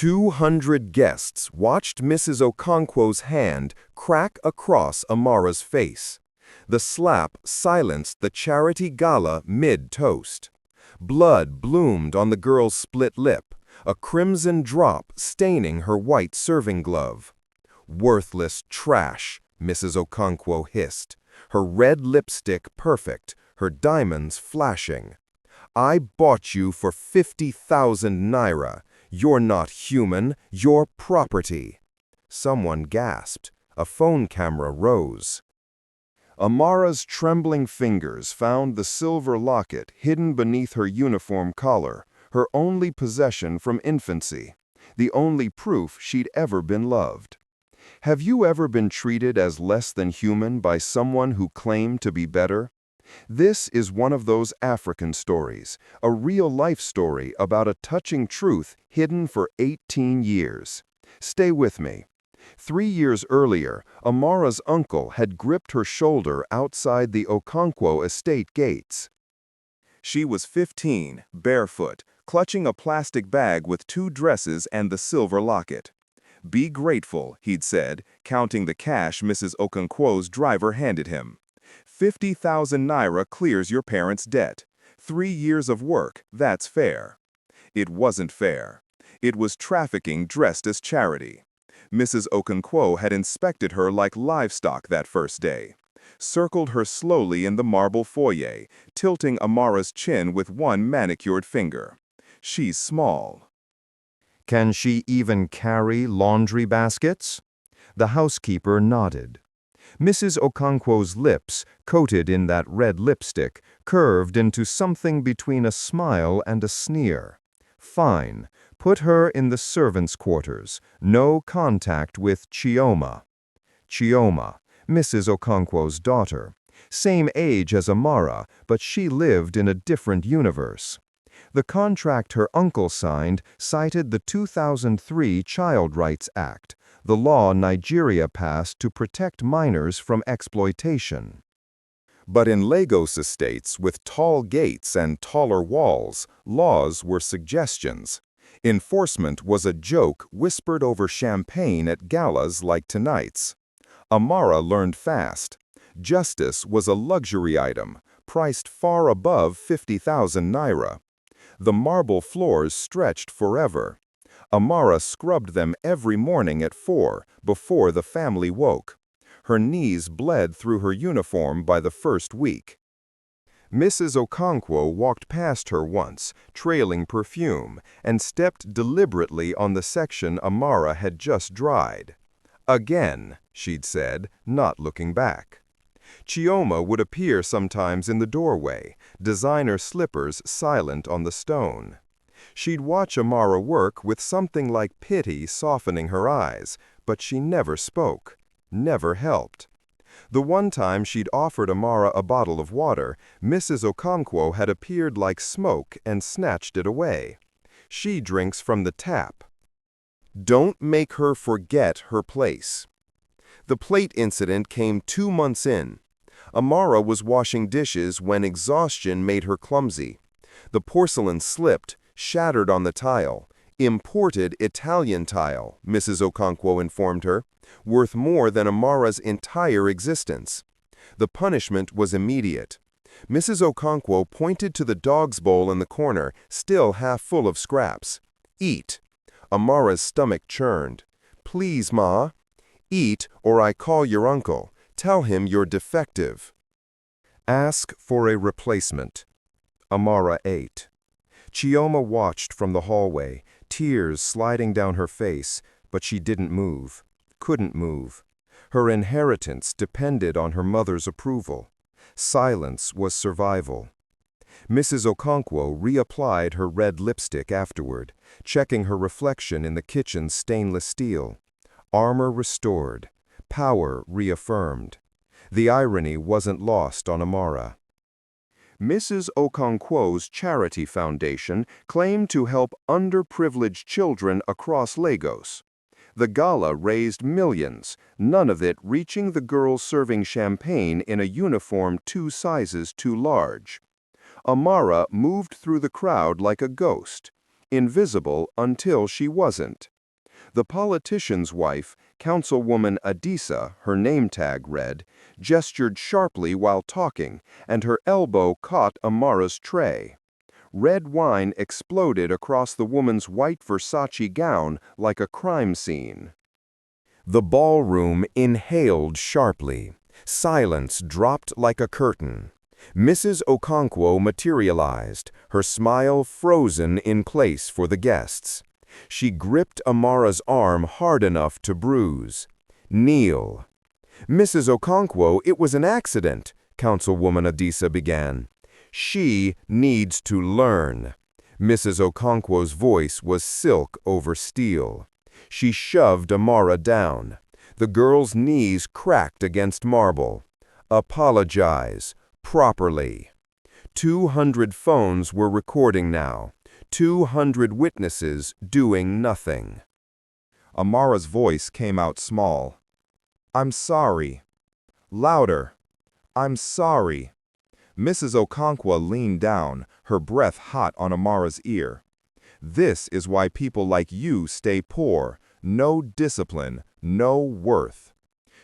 200 guests watched Mrs. Okonkwo's hand crack across Amara's face. The slap silenced the charity gala mid-toast. Blood bloomed on the girl's split lip, a crimson drop staining her white serving glove. "Worthless trash," Mrs. Okonkwo hissed, her red lipstick perfect, her diamonds flashing. "I bought you for 50,000 Naira. You're not human, you're property." Someone gasped. A phone camera rose. Amara's trembling fingers found the silver locket hidden beneath her uniform collar, her only possession from infancy, the only proof she'd ever been loved. Have you ever been treated as less than human by someone who claimed to be better? This is one of those African stories, a real-life story about a touching truth hidden for 18 years. Stay with me. 3 years earlier, Amara's uncle had gripped her shoulder outside the Okonkwo estate gates. She was 15, barefoot, clutching a plastic bag with 2 dresses and the silver locket. "Be grateful," he'd said, counting the cash Mrs. Okonkwo's driver handed him. 50,000 Naira clears your parents' debt. 3 years of work, that's fair." It wasn't fair. It was trafficking dressed as charity. Mrs. Okonkwo had inspected her like livestock that first day, circled her slowly in the marble foyer, tilting Amara's chin with one manicured finger. "She's small." "Can she even carry laundry baskets?" The housekeeper nodded. Mrs. Okonkwo's lips, coated in that red lipstick, curved into something between a smile and a sneer. "Fine. Put her in the servants' quarters. No contact with Chioma." Chioma, Mrs. Okonkwo's daughter. Same age as Amara, but she lived in a different universe. The contract her uncle signed cited the 2003 Child Rights Act, the law Nigeria passed to protect minors from exploitation. But in Lagos estates with tall gates and taller walls, laws were suggestions. Enforcement was a joke whispered over champagne at galas like tonight's. Amara learned fast. Justice was a luxury item, priced far above 50,000 Naira. The marble floors stretched forever. Amara scrubbed them every morning at 4, before the family woke. Her knees bled through her uniform by the first week. Mrs. Okonkwo walked past her once, trailing perfume, and stepped deliberately on the section Amara had just dried. "Again," she'd said, not looking back. Chioma would appear sometimes in the doorway, designer slippers silent on the stone. She'd watch Amara work with something like pity softening her eyes, but she never spoke, never helped. The one time she'd offered Amara a bottle of water, Mrs. Okonkwo had appeared like smoke and snatched it away. She drinks from the tap. Don't make her forget her place. The plate incident came 2 months in. Amara was washing dishes when exhaustion made her clumsy. The porcelain slipped, shattered on the tile. Imported Italian tile, Mrs. Okonkwo informed her, worth more than Amara's entire existence. The punishment was immediate. Mrs. Okonkwo pointed to the dog's bowl in the corner, still half full of scraps. "Eat." Amara's stomach churned. "Please, Ma." "Eat, or I call your uncle. Tell him you're defective." "Ask for a replacement." Amara ate. Chioma watched from the hallway, tears sliding down her face, but she didn't move, couldn't move. Her inheritance depended on her mother's approval. Silence was survival. Mrs. Okonkwo reapplied her red lipstick afterward, checking her reflection in the kitchen's stainless steel. Armor restored, power reaffirmed. The irony wasn't lost on Amara. Mrs. Okonkwo's charity foundation claimed to help underprivileged children across Lagos. The gala raised millions, none of it reaching the girl serving champagne in a uniform 2 sizes too large. Amara moved through the crowd like a ghost, invisible until she wasn't. The politician's wife, Councilwoman Adisa, her name tag read, gestured sharply while talking, and her elbow caught Amara's tray. Red wine exploded across the woman's white Versace gown like a crime scene. The ballroom inhaled sharply. Silence dropped like a curtain. Mrs. Okonkwo materialized, her smile frozen in place for the guests. She gripped Amara's arm hard enough to bruise. "Kneel." "Mrs. Okonkwo, it was an accident," Councilwoman Adisa began. "She needs to learn." Mrs. Okonkwo's voice was silk over steel. She shoved Amara down. The girl's knees cracked against marble. "Apologize. Properly." 200 phones were recording now. 200 witnesses doing nothing. Amara's voice came out small. "I'm sorry." Louder. "I'm sorry." Mrs. Okonkwo leaned down, her breath hot on Amara's ear. "This is why people like you stay poor. No discipline, no worth."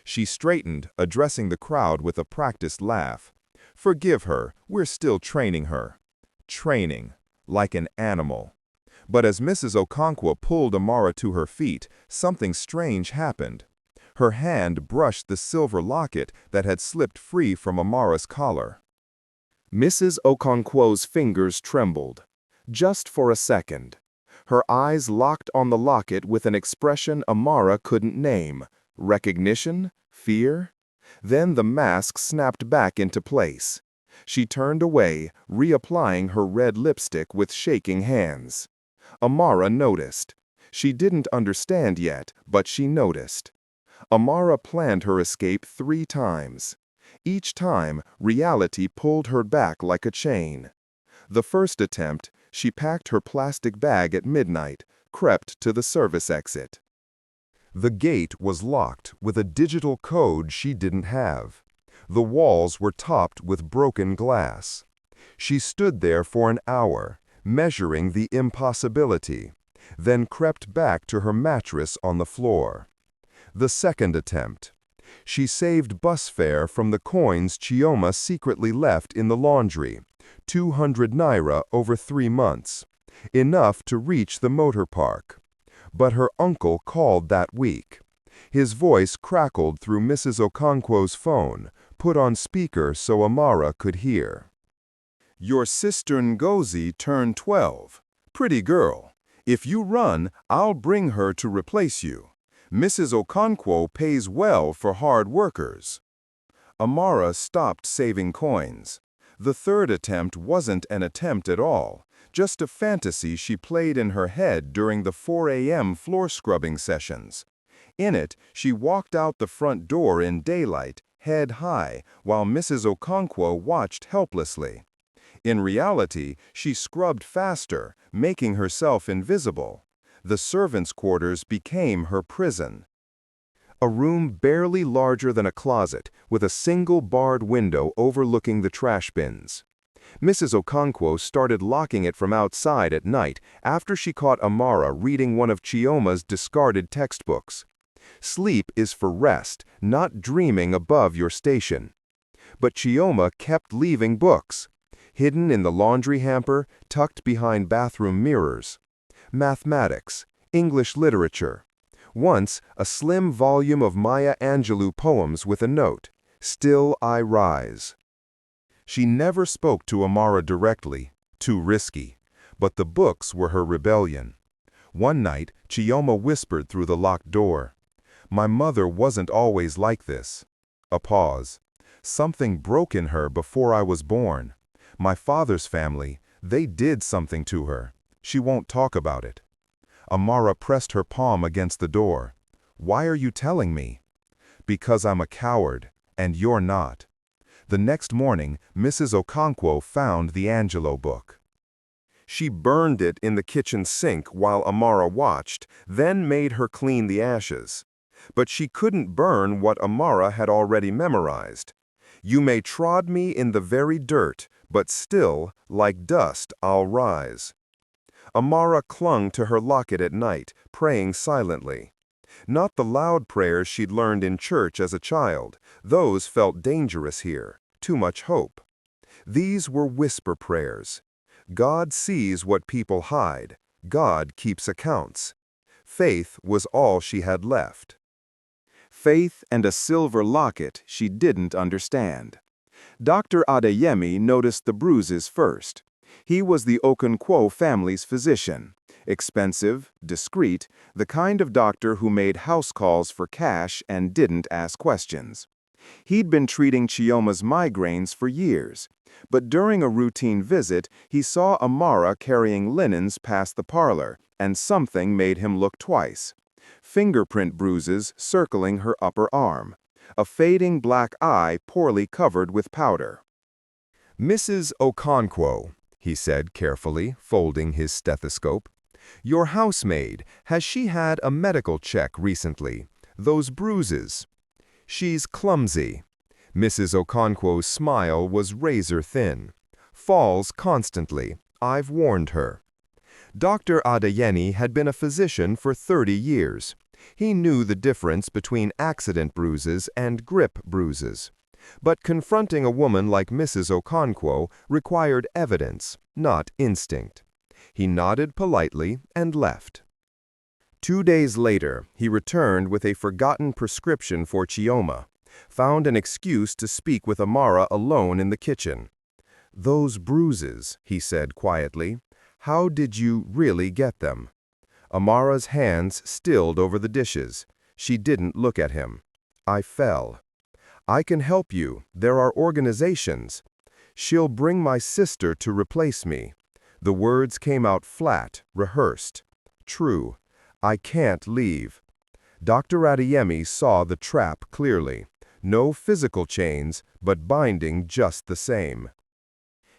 She straightened, addressing the crowd with a practiced laugh. "Forgive her, we're still training her." Training, like an animal. But as Mrs. Okonkwo pulled Amara to her feet, something strange happened. Her hand brushed the silver locket that had slipped free from Amara's collar. Mrs. Okonkwo's fingers trembled. Just for a second. Her eyes locked on the locket with an expression Amara couldn't name. Recognition? Fear? Then the mask snapped back into place. She turned away, reapplying her red lipstick with shaking hands. Amara noticed. She didn't understand yet, but she noticed. Amara planned her escape 3 times. Each time, reality pulled her back like a chain. The first attempt, she packed her plastic bag at midnight, crept to the service exit. The gate was locked with a digital code she didn't have. The walls were topped with broken glass. She stood there for an hour, measuring the impossibility, then crept back to her mattress on the floor. The second attempt. She saved bus fare from the coins Chioma secretly left in the laundry, 200 Naira over 3 months, enough to reach the motor park. But her uncle called that week. His voice crackled through Mrs. Okonkwo's phone, put on speaker so Amara could hear. "Your sister Ngozi turned 12. Pretty girl. If you run, I'll bring her to replace you. Mrs. Okonkwo pays well for hard workers." Amara stopped saving coins. The third attempt wasn't an attempt at all, just a fantasy she played in her head during the 4 a.m. floor scrubbing sessions. In it, she walked out the front door in daylight, head high, while Mrs. Okonkwo watched helplessly. In reality, she scrubbed faster, making herself invisible. The servants' quarters became her prison. A room barely larger than a closet, with a single barred window overlooking the trash bins. Mrs. Okonkwo started locking it from outside at night after she caught Amara reading one of Chioma's discarded textbooks. Sleep is for rest, not dreaming above your station. But Chioma kept leaving books. Hidden in the laundry hamper, tucked behind bathroom mirrors. Mathematics, English literature. Once, a slim volume of Maya Angelou poems with a note, "Still I rise." She never spoke to Amara directly, too risky, but the books were her rebellion. One night, Chioma whispered through the locked door, "My mother wasn't always like this." A pause. "Something broke in her before I was born. My father's family, they did something to her. She won't talk about it." Amara pressed her palm against the door. "Why are you telling me?" "Because I'm a coward, and you're not." The next morning, Mrs. Okonkwo found the Angelo book. She burned it in the kitchen sink while Amara watched, then made her clean the ashes. But she couldn't burn what Amara had already memorized. "You may trod me in the very dirt, but still, like dust, I'll rise." Amara clung to her locket at night, praying silently. Not the loud prayers she'd learned in church as a child. Those felt dangerous here, too much hope. These were whisper prayers. God sees what people hide. God keeps accounts. Faith was all she had left. Faith and a silver locket she didn't understand. Dr. Adeyemi noticed the bruises first. He was the Okonkwo family's physician. Expensive, discreet, the kind of doctor who made house calls for cash and didn't ask questions. He'd been treating Chioma's migraines for years, but during a routine visit, he saw Amara carrying linens past the parlor, and something made him look twice. Fingerprint bruises circling her upper arm. A fading black eye poorly covered with powder. "Mrs. Okonkwo," he said carefully, folding his stethoscope. "Your housemaid, has she had a medical check recently? Those bruises." "She's clumsy." Mrs. Okonkwo's smile was razor-thin. "Falls constantly. I've warned her." Dr. Adeyemi had been a physician for 30 years. He knew the difference between accident bruises and grip bruises. But confronting a woman like Mrs. Okonkwo required evidence, not instinct. He nodded politely and left. 2 days later, he returned with a forgotten prescription for Chioma, found an excuse to speak with Amara alone in the kitchen. "Those bruises," he said quietly, "how did you really get them?" Amara's hands stilled over the dishes. She didn't look at him. "I fell." "I can help you. There are organizations." "She'll bring my sister to replace me." The words came out flat, rehearsed. "True. I can't leave." Dr. Adeyemi saw the trap clearly. No physical chains, but binding just the same.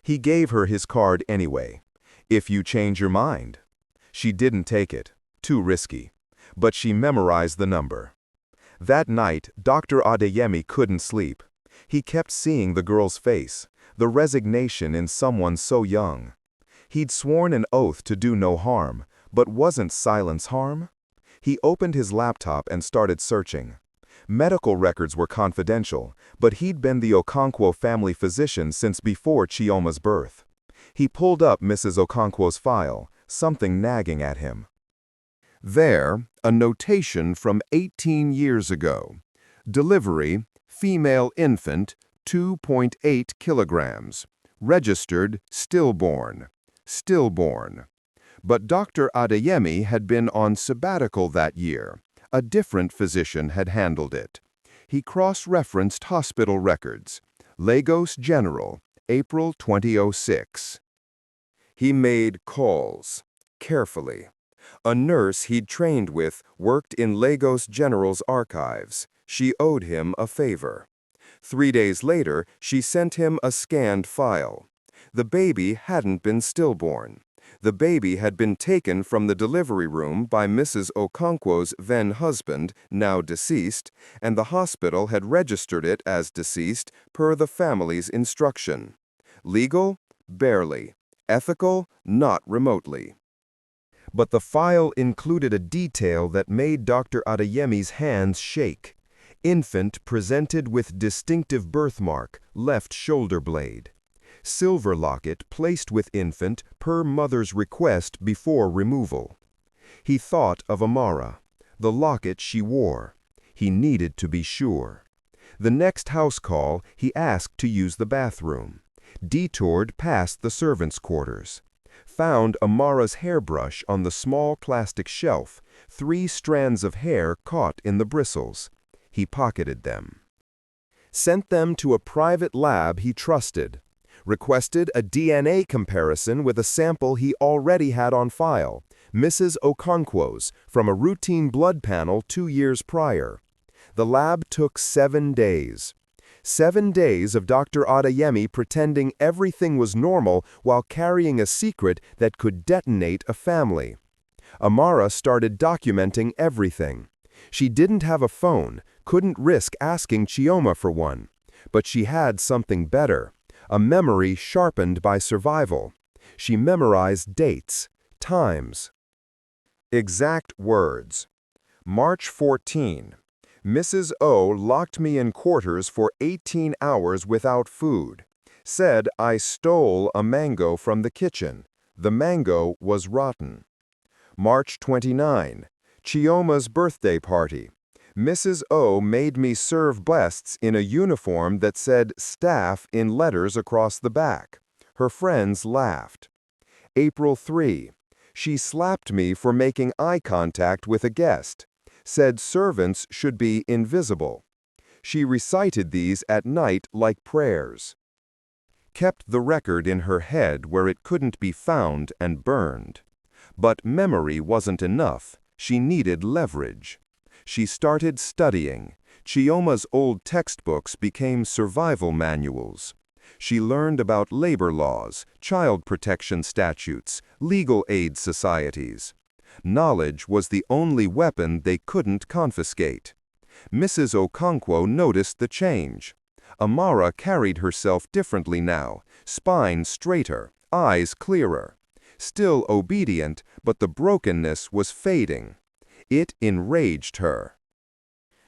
He gave her his card anyway. "If you change your mind." She didn't take it. Too risky. But she memorized the number. That night, Dr. Adeyemi couldn't sleep. He kept seeing the girl's face, the resignation in someone so young. He'd sworn an oath to do no harm, but wasn't silence harm? He opened his laptop and started searching. Medical records were confidential, but he'd been the Okonkwo family physician since before Chioma's birth. He pulled up Mrs. Okonkwo's file, something nagging at him. There, a notation from 18 years ago. Delivery, female infant, 2.8 kilograms. Registered, stillborn. Stillborn. But Dr. Adeyemi had been on sabbatical that year. A different physician had handled it. He cross-referenced hospital records. Lagos General, April 2006. He made calls, carefully. A nurse he'd trained with worked in Lagos General's archives. She owed him a favor. 3 days later, she sent him a scanned file. The baby hadn't been stillborn. The baby had been taken from the delivery room by Mrs. Okonkwo's then-husband, now deceased, and the hospital had registered it as deceased per the family's instruction. Legal? Barely. Ethical? Not remotely. But the file included a detail that made Dr. Adeyemi's hands shake. Infant presented with distinctive birthmark, left shoulder blade. Silver locket placed with infant per mother's request before removal. He thought of Amara, the locket she wore. He needed to be sure. The next house call, he asked to use the bathroom. Detoured past the servants' quarters. Found Amara's hairbrush on the small plastic shelf, 3 strands of hair caught in the bristles. He pocketed them. Sent them to a private lab he trusted. Requested a DNA comparison with a sample he already had on file, Mrs. Okonkwo's, from a routine blood panel 2 years prior. The lab took 7 days. 7 days of Dr. Adeyemi pretending everything was normal while carrying a secret that could detonate a family. Amara started documenting everything. She didn't have a phone, couldn't risk asking Chioma for one. But she had something better. A memory sharpened by survival. She memorized dates, Times. Exact words. March 14. Mrs. O locked me in quarters for 18 hours without food. Said I stole a mango from the kitchen. The mango was rotten. March 29. Chioma's birthday party. Mrs. O made me serve guests in a uniform that said staff in letters across the back. Her friends laughed. April 3. She slapped me for making eye contact with a guest. Said servants should be invisible. She recited these at night like prayers. Kept the record in her head where it couldn't be found and burned. But memory wasn't enough. She needed leverage. She started studying. Chioma's old textbooks became survival manuals. She learned about labor laws, child protection statutes, legal aid societies. Knowledge was the only weapon they couldn't confiscate. Mrs. Okonkwo noticed the change. Amara carried herself differently now, spine straighter, eyes clearer. Still obedient, but the brokenness was fading. It enraged her.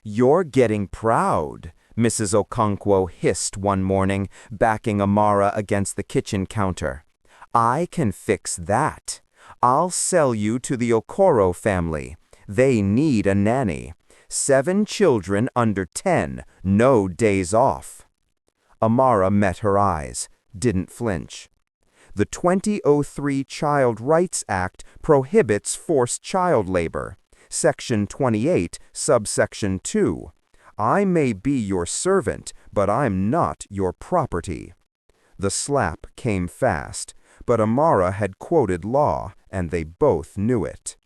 "You're getting proud," Mrs. Okonkwo hissed one morning, backing Amara against the kitchen counter. "I can fix that. I'll sell you to the Okoro family. They need a nanny. 7 children under 10, no days off." Amara met her eyes, didn't flinch. The 2003 Child Rights Act prohibits forced child labor. Section 28, subsection 2. I may be your servant, but I'm not your property. The slap came fast, but Amara had quoted law, and they both knew it.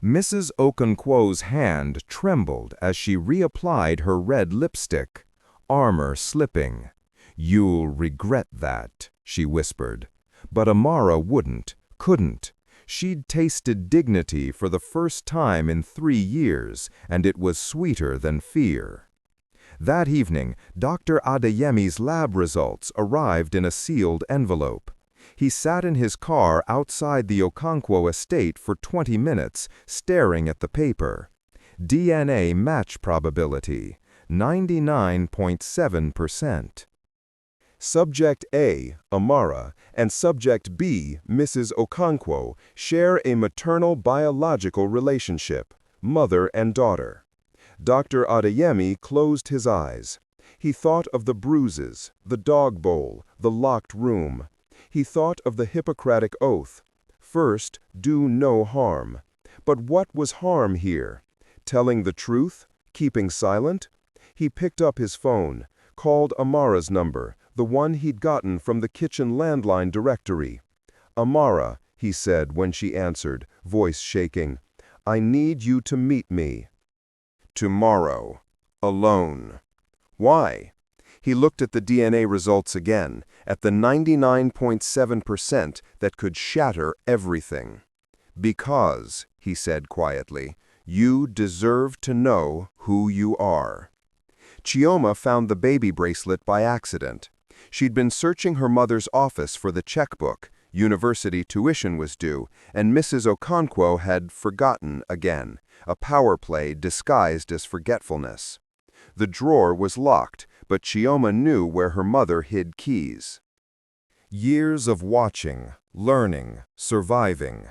Mrs. Okonkwo's hand trembled as she reapplied her red lipstick, armor slipping. "You'll regret that," she whispered. But Amara wouldn't, couldn't. She'd tasted dignity for the first time in 3 years, and it was sweeter than fear. That evening, Dr. Adeyemi's lab results arrived in a sealed envelope. He sat in his car outside the Okonkwo estate for 20 minutes, staring at the paper. DNA match probability, 99.7%. Subject A, Amara, and Subject B, Mrs. Okonkwo, share a maternal biological relationship, mother and daughter. Dr. Adeyemi closed his eyes. He thought of the bruises, the dog bowl, the locked room. He thought of the Hippocratic oath. First, do no harm. But what was harm here? Telling the truth? Keeping silent? He picked up his phone, called Amara's number, the one he'd gotten from the kitchen landline directory. "Amara," he said when she answered, voice shaking, "I need you to meet me. Tomorrow. Alone." Why? He looked at the DNA results again, at the 99.7% that could shatter everything. "Because," he said quietly, "you deserve to know who you are." Chioma found the baby bracelet by accident. She'd been searching her mother's office for the checkbook. University tuition was due, and Mrs. Okonkwo had forgotten again, a power play disguised as forgetfulness. The drawer was locked, but Chioma knew where her mother hid keys. Years of watching, learning, surviving.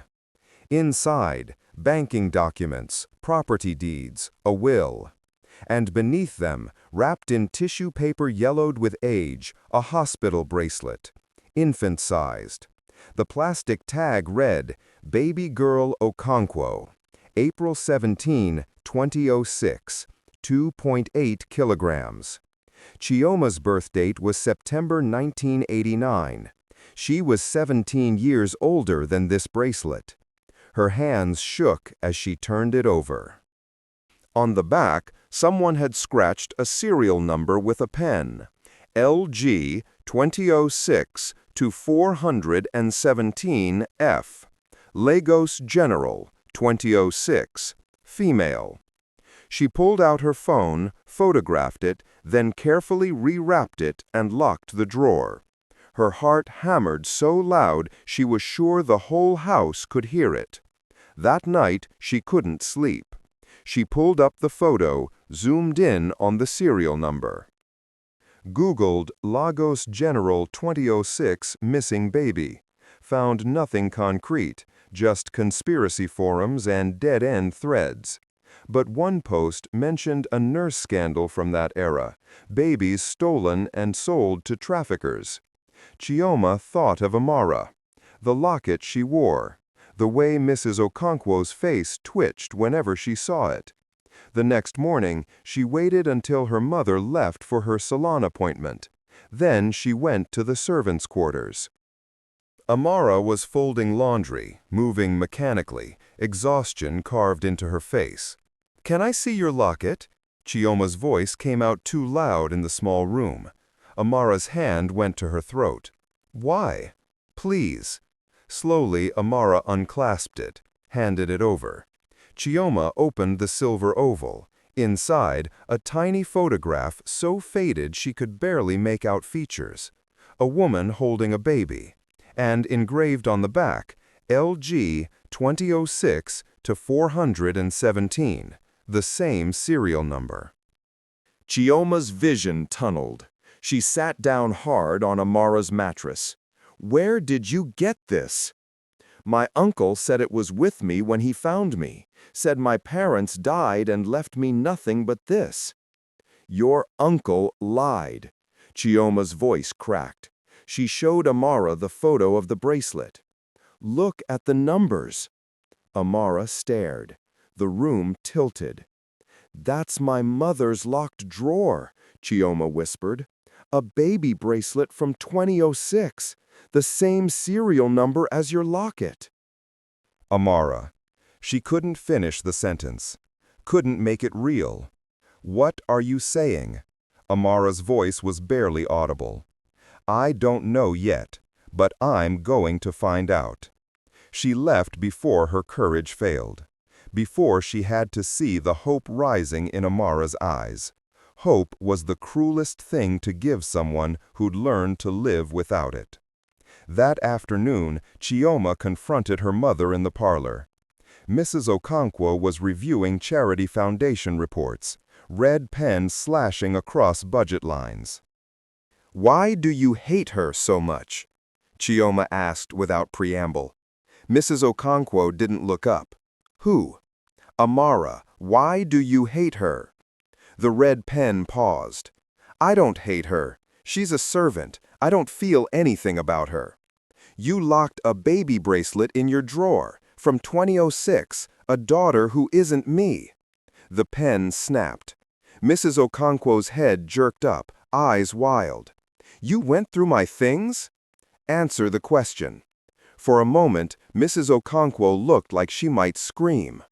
Inside, banking documents, property deeds, a will. And beneath them, wrapped in tissue paper yellowed with age, a hospital bracelet, infant-sized. The plastic tag read, "Baby Girl Okonkwo, April 17, 2006, 2.8 kilograms." Chioma's birth date was September 1989. She was 17 years older than this bracelet. Her hands shook as she turned it over. On the back, someone had scratched a serial number with a pen. LG 2006 to 417F. Lagos General 2006. Female. She pulled out her phone, photographed it, then carefully rewrapped it and locked the drawer. Her heart hammered so loud she was sure the whole house could hear it. That night, she couldn't sleep. She pulled up the photo, zoomed in on the serial number. Googled Lagos General 2006 missing baby. Found nothing concrete, just conspiracy forums and dead-end threads. But one post mentioned a nurse scandal from that era, babies stolen and sold to traffickers. Chioma thought of Amara, the locket she wore, the way Mrs. Okonkwo's face twitched whenever she saw it. The next morning, she waited until her mother left for her salon appointment. Then she went to the servants' quarters. Amara was folding laundry, moving mechanically, exhaustion carved into her face. "Can I see your locket?" Chioma's voice came out too loud in the small room. Amara's hand went to her throat. "Why?" "Please." Slowly, Amara unclasped it, handed it over. Chioma opened the silver oval. Inside, a tiny photograph so faded she could barely make out features. A woman holding a baby. And engraved on the back, LG 2006 to 417, the same serial number. Chioma's vision tunneled. She sat down hard on Amara's mattress. "Where did you get this?" "My uncle said it was with me when he found me. Said my parents died and left me nothing but this." "Your uncle lied." Chioma's voice cracked. She showed Amara the photo of the bracelet. "Look at the numbers." Amara stared. The room tilted. "That's my mother's locked drawer," Chioma whispered. "A baby bracelet from 2006, the same serial number as your locket." Amara. She couldn't finish the sentence. Couldn't make it real. "What are you saying?" Amara's voice was barely audible. "I don't know yet, but I'm going to find out." She left before her courage failed. Before she had to see the hope rising in Amara's eyes. Hope was the cruelest thing to give someone who'd learned to live without it. That afternoon, Chioma confronted her mother in the parlor. Mrs. Okonkwo was reviewing Charity Foundation reports, red pen slashing across budget lines. "Why do you hate her so much?" Chioma asked without preamble. Mrs. Okonkwo didn't look up. "Who?" "Amara. Why do you hate her?" The red pen paused. "I don't hate her. She's a servant. I don't feel anything about her." "You locked a baby bracelet in your drawer, from 2006, a daughter who isn't me." The pen snapped. Mrs. Okonkwo's head jerked up, eyes wild. "You went through my things?" "Answer the question." For a moment, Mrs. Okonkwo looked like she might scream.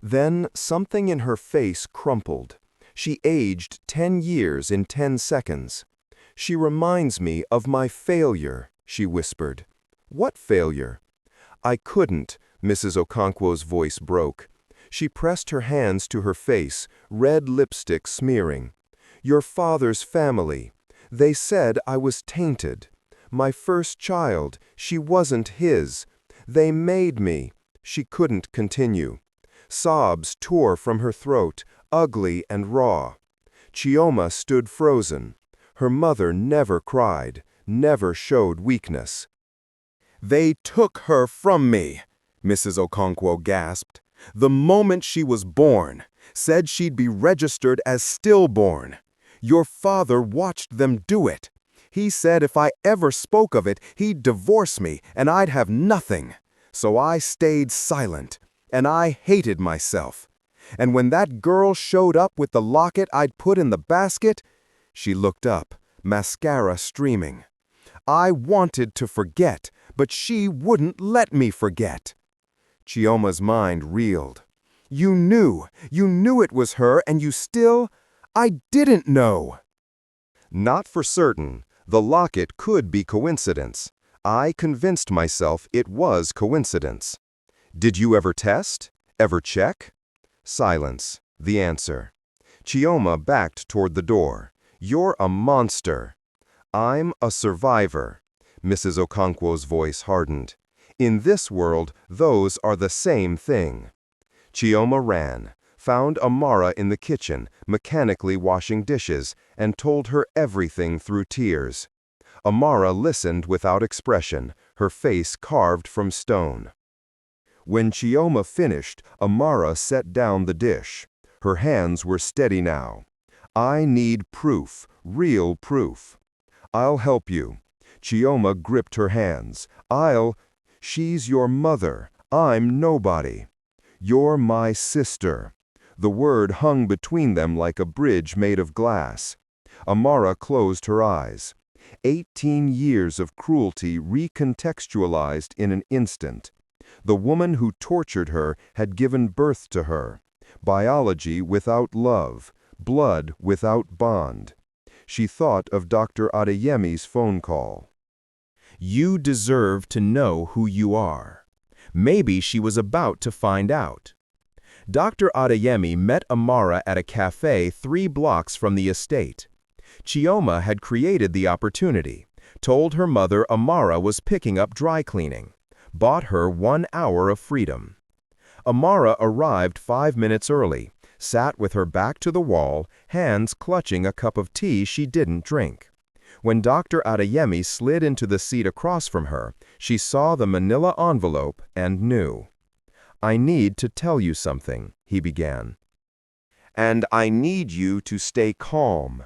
Then something in her face crumpled. She aged 10 years in 10 seconds. "She reminds me of my failure," she whispered. "What failure?" "I couldn't," Mrs. Okonkwo's voice broke. She pressed her hands to her face, red lipstick smearing. "Your father's family. They said I was tainted. My first child, she wasn't his. They made me." She couldn't continue. Sobs tore from her throat, ugly and raw. Chioma stood frozen. Her mother never cried, never showed weakness. "They took her from me," Mrs. Okonkwo gasped. "The moment she was born, said she'd be registered as stillborn. Your father watched them do it. He said if I ever spoke of it, he'd divorce me and I'd have nothing. So I stayed silent, and I hated myself. And when that girl showed up with the locket I'd put in the basket," she looked up, mascara streaming. "I wanted to forget, but she wouldn't let me forget." Chioma's mind reeled. You knew it was her, and you still—" "I didn't know." "Not for certain. The locket could be coincidence. I convinced myself it was coincidence." "Did you ever test? Ever check?" Silence. The answer. Chioma backed toward the door. "You're a monster." I'm a survivor. Mrs. Okonkwo's voice hardened. In this world, those are the same thing. Chioma ran, found Amara in the kitchen, mechanically washing dishes, and told her everything through tears. Amara listened without expression, her face carved from stone. When Chioma finished, Amara set down the dish. Her hands were steady now. I need proof, real proof. I'll help you. Chioma gripped her hands. She's your mother. I'm nobody. You're my sister. The word hung between them like a bridge made of glass. Amara closed her eyes. 18 years of cruelty recontextualized in an instant. The woman who tortured her had given birth to her. Biology without love, blood without bond. She thought of Dr. Adeyemi's phone call. You deserve to know who you are. Maybe she was about to find out. Dr. Adeyemi met Amara at a cafe 3 blocks from the estate. Chioma had created the opportunity, told her mother Amara was picking up dry cleaning, bought her 1 hour of freedom. Amara arrived 5 minutes early, sat with her back to the wall, hands clutching a cup of tea she didn't drink. When Dr. Adeyemi slid into the seat across from her, she saw the manila envelope and knew. I need to tell you something, he began. And I need you to stay calm.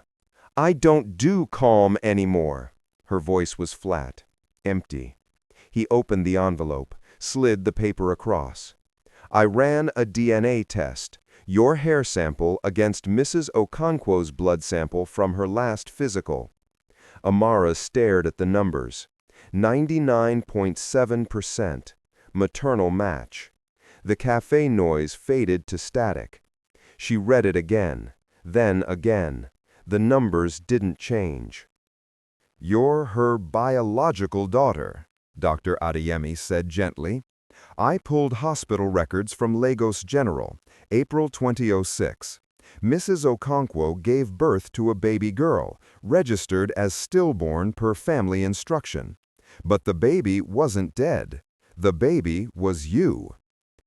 I don't do calm anymore. Her voice was flat, empty. He opened the envelope, slid the paper across. I ran a DNA test, your hair sample against Mrs. Okonkwo's blood sample from her last physical. Amara stared at the numbers. 99.7%. Maternal match. The cafe noise faded to static. She read it again, then again. The numbers didn't change. You're her biological daughter, Dr. Adeyemi said gently. I pulled hospital records from Lagos General, April 2006. Mrs. Okonkwo gave birth to a baby girl, registered as stillborn per family instruction. But the baby wasn't dead. The baby was you.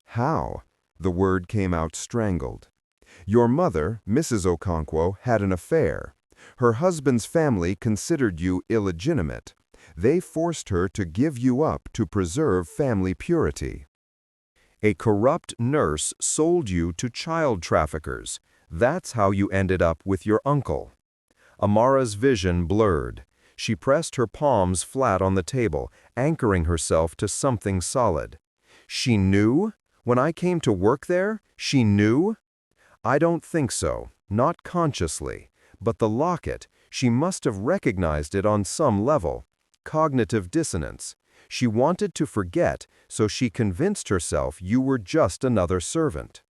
How? The word came out strangled. Your mother, Mrs. Okonkwo, had an affair. Her husband's family considered you illegitimate. They forced her to give you up to preserve family purity. A corrupt nurse sold you to child traffickers. That's how you ended up with your uncle. Amara's vision blurred. She pressed her palms flat on the table, anchoring herself to something solid. She knew? When I came to work there, she knew? I don't think so, not consciously. But the locket, she must have recognized it on some level. Cognitive dissonance. She wanted to forget, so she convinced herself you were just another servant.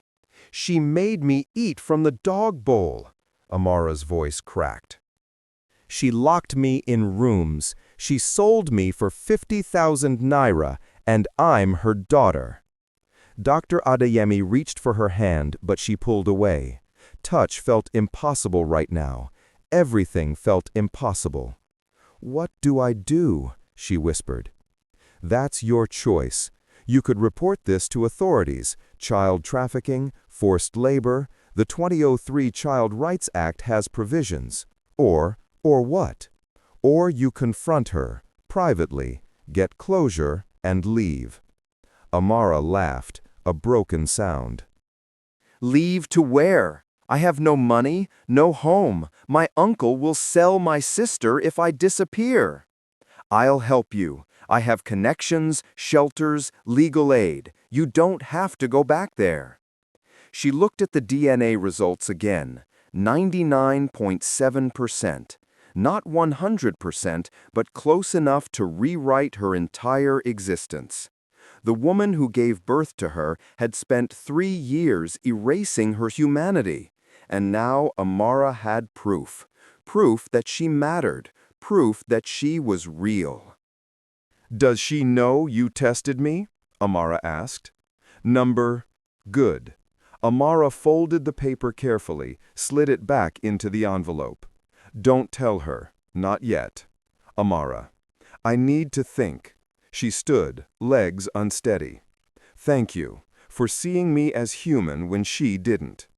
She made me eat from the dog bowl. Amara's voice cracked. She locked me in rooms. She sold me for 50,000 Naira, and I'm her daughter. Dr. Adeyemi reached for her hand, but she pulled away. Touch felt impossible right now. Everything felt impossible. What do I do? She whispered. That's your choice. You could report this to authorities. Child trafficking, forced labor. The 2003 Child Rights Act has provisions. Or what? Or you confront her, privately, get closure, and leave. Amara laughed, a broken sound. Leave to where? I have no money, no home. My uncle will sell my sister if I disappear. I'll help you. I have connections, shelters, legal aid. You don't have to go back there. She looked at the DNA results again. 99.7%. Not 100%, but close enough to rewrite her entire existence. The woman who gave birth to her had spent 3 years erasing her humanity. And now Amara had proof. Proof that she mattered. Proof that she was real. Does she know you tested me? Amara asked. Number, good. Amara folded the paper carefully, slid it back into the envelope. Don't tell her, not yet. Amara. I need to think. She stood, legs unsteady. Thank you for seeing me as human when she didn't.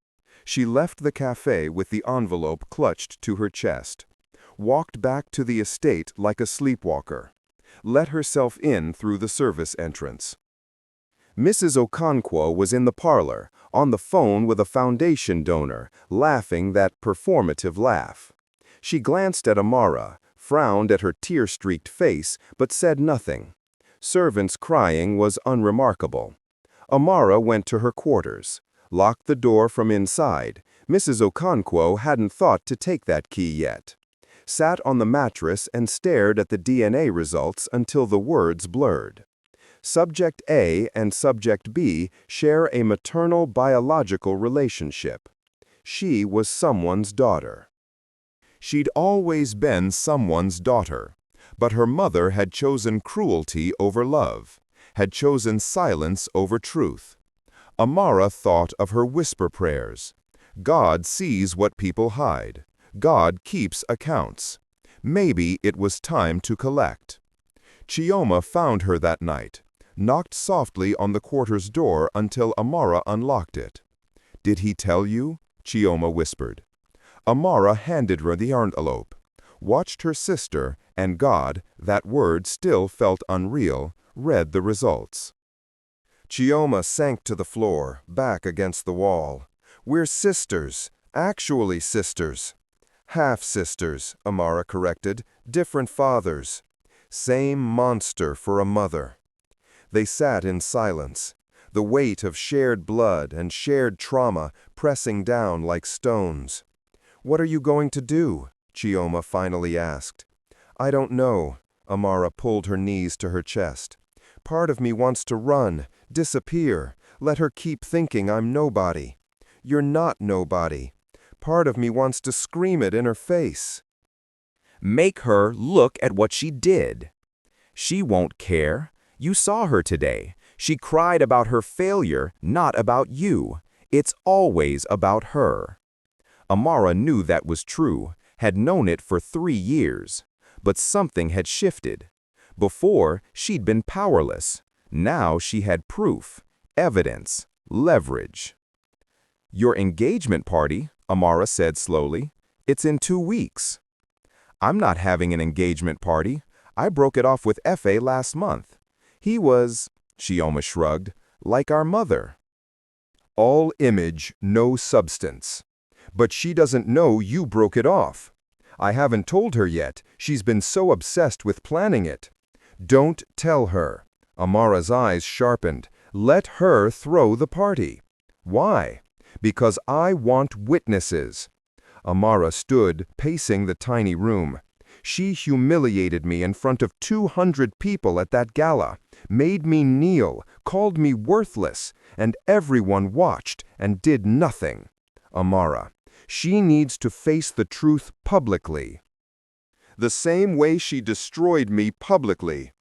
She left the cafe with the envelope clutched to her chest, walked back to the estate like a sleepwalker, let herself in through the service entrance. Mrs. Okonkwo was in the parlor, on the phone with a foundation donor, laughing that performative laugh. She glanced at Amara, frowned at her tear-streaked face, but said nothing. Servants crying was unremarkable. Amara went to her quarters, locked the door from inside. Mrs. Okonkwo hadn't thought to take that key yet. Sat on the mattress and stared at the DNA results until the words blurred. Subject A and Subject B share a maternal biological relationship. She was someone's daughter. She'd always been someone's daughter, but her mother had chosen cruelty over love, had chosen silence over truth. Amara thought of her whisper prayers. God sees what people hide. God keeps accounts. Maybe it was time to collect. Chioma found her that night, knocked softly on the quarters door until Amara unlocked it. Did he tell you? Chioma whispered. Amara handed her the envelope, watched her sister, and God, that word still felt unreal, read the results. Chioma sank to the floor, back against the wall. We're sisters, actually sisters. Half-sisters, Amara corrected, different fathers. Same monster for a mother. They sat in silence, the weight of shared blood and shared trauma pressing down like stones. What are you going to do? Chioma finally asked. I don't know. Amara pulled her knees to her chest. Part of me wants to run, disappear, let her keep thinking I'm nobody. You're not nobody. Part of me wants to scream it in her face. Make her look at what she did. She won't care. You saw her today. She cried about her failure, not about you. It's always about her. Amara knew that was true, had known it for 3 years. But something had shifted. Before, she'd been powerless. Now she had proof, evidence, leverage. Your engagement party, Amara said slowly. It's in 2 weeks. I'm not having an engagement party. I broke it off with Efe last month. He was, Chioma shrugged, like our mother. All image, no substance. But she doesn't know you broke it off. I haven't told her yet. She's been so obsessed with planning it. Don't tell her. Amara's eyes sharpened. Let her throw the party. Why? Because I want witnesses. Amara stood, pacing the tiny room. She humiliated me in front of 200 people at that gala, made me kneel, called me worthless, and everyone watched and did nothing. Amara. She needs to face the truth publicly. The same way she destroyed me publicly.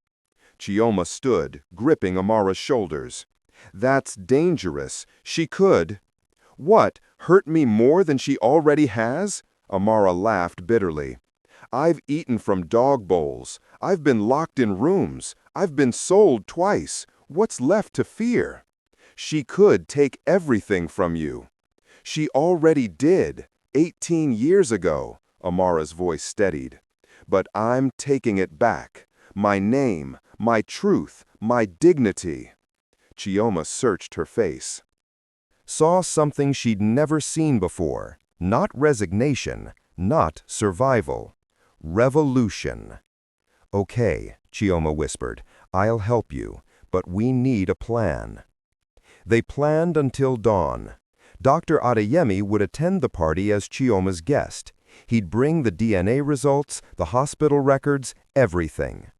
Chioma stood, gripping Amara's shoulders. That's dangerous. She could. What, hurt me more than she already has? Amara laughed bitterly. I've eaten from dog bowls. I've been locked in rooms. I've been sold twice. What's left to fear? She could take everything from you. She already did, 18 years ago, Amara's voice steadied. But I'm taking it back. My name, my truth, my dignity. Chioma searched her face. Saw something she'd never seen before. Not resignation, not survival. Revolution. Okay, Chioma whispered. I'll help you, but we need a plan. They planned until dawn. Dr. Adeyemi would attend the party as Chioma's guest. He'd bring the DNA results, the hospital records, everything.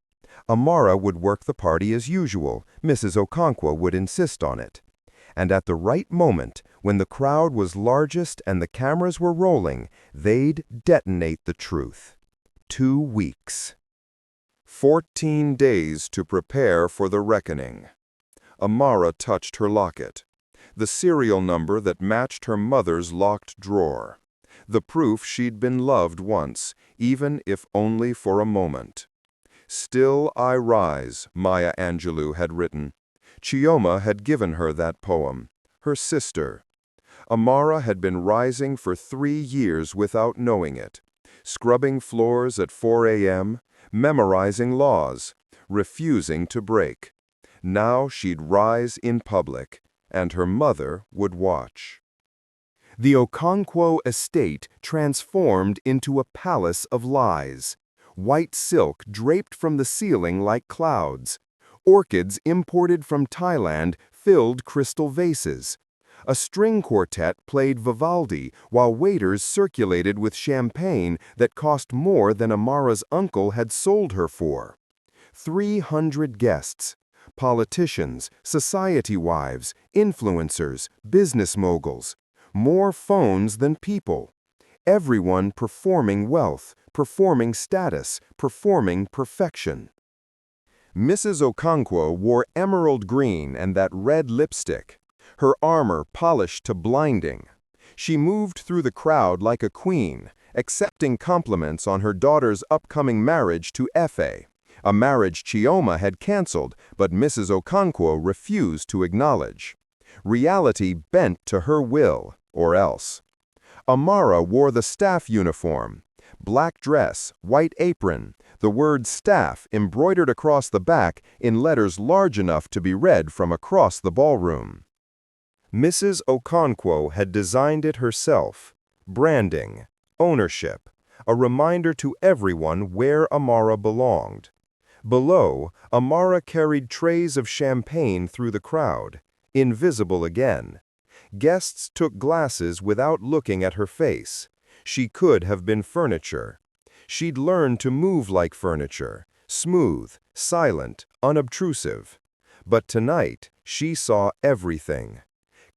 Amara would work the party as usual. Mrs. Okonkwo would insist on it. And at the right moment, when the crowd was largest and the cameras were rolling, they'd detonate the truth. 2 weeks. 14 days to prepare for the reckoning. Amara touched her locket. The serial number that matched her mother's locked drawer. The proof she'd been loved once, even if only for a moment. Still I Rise, Maya Angelou had written. Chioma had given her that poem, her sister. Amara had been rising for 3 years without knowing it, scrubbing floors at 4 a.m., memorizing laws, refusing to break. Now she'd rise in public, and her mother would watch. The Okonkwo estate transformed into a palace of lies. White silk draped from the ceiling like clouds. Orchids imported from Thailand filled crystal vases. A string quartet played Vivaldi while waiters circulated with champagne that cost more than Amara's uncle had sold her for. 300 guests. Politicians, society wives, influencers, business moguls. More phones than people. Everyone performing wealth, performing status, performing perfection. Mrs. Okonkwo wore emerald green and that red lipstick, her armor polished to blinding. She moved through the crowd like a queen, accepting compliments on her daughter's upcoming marriage to Efe, a marriage Chioma had canceled, but Mrs. Okonkwo refused to acknowledge. Reality bent to her will, or else. Amara wore the staff uniform, black dress, white apron, the word staff embroidered across the back in letters large enough to be read from across the ballroom. Mrs. Okonkwo had designed it herself. Branding, ownership, a reminder to everyone where Amara belonged. Below, Amara carried trays of champagne through the crowd, invisible again. Guests took glasses without looking at her face. She could have been furniture. She'd learned to move like furniture, smooth, silent, unobtrusive. But tonight, she saw everything.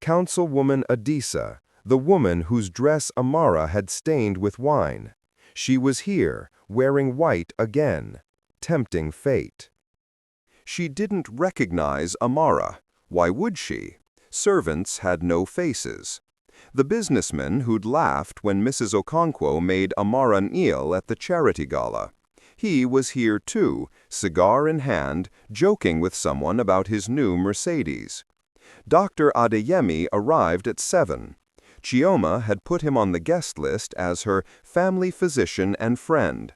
Councilwoman Adisa, the woman whose dress Amara had stained with wine. She was here, wearing white again, tempting fate. She didn't recognize Amara. Why would she? Servants had no faces. The businessman who'd laughed when Mrs. Okonkwo made Amara kneel at the charity gala. He was here too, cigar in hand, joking with someone about his new Mercedes. Dr. Adeyemi arrived at 7. Chioma had put him on the guest list as her family physician and friend.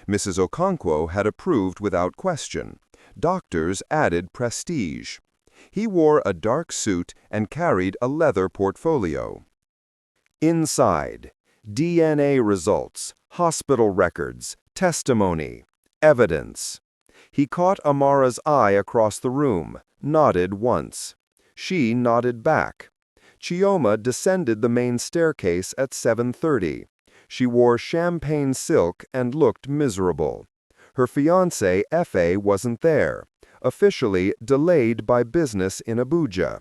Mrs. Okonkwo had approved without question. Doctors added prestige. He wore a dark suit and carried a leather portfolio. Inside, DNA results, hospital records, testimony, evidence. He caught Amara's eye across the room, nodded once. She nodded back. Chioma descended the main staircase at 7:30. She wore champagne silk and looked miserable. Her fiancé, Efe, wasn't there. Officially delayed by business in Abuja.